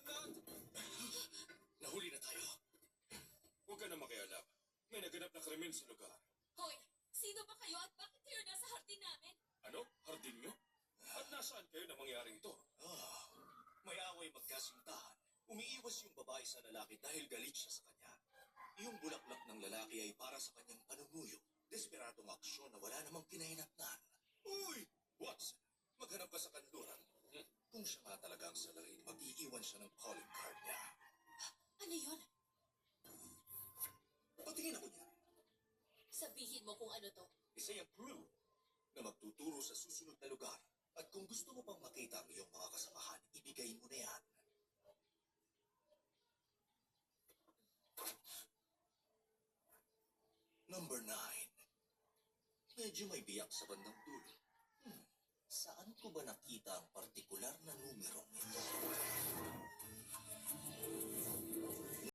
lahat! Nahuli na tayo. Huwag ka na makialam. May naganap na krimen sa lugar. Hoy, sino ba kayo at bakit kayo nasa hardin namin? Ano? Hardin nyo? At nasaan kayo na mangyari ito? May away magkasintahan. Umiiwas yung babae sa lalaki dahil galit siya sa kanya. Yung bulaklak ng lalaki ay para sa kanyang panunuyo. Desperadong aksyon na wala namang kinahinatnan. Uy! Watson, maghanap ka sa kanluran. Kung siya nga talaga ang salarin, mag-iiwan siya ng calling card niya. Ano yun? Patingin ako niya. Sabihin mo kung ano to. Isa yung clue na magtuturo sa susunod na lugar. At kung gusto mo pang makita ang iyong mga kasamahan, ibigay mo na yan. Number 9. Medyo may biyak sa bandang dulo. Saan ko ba nakita ang parte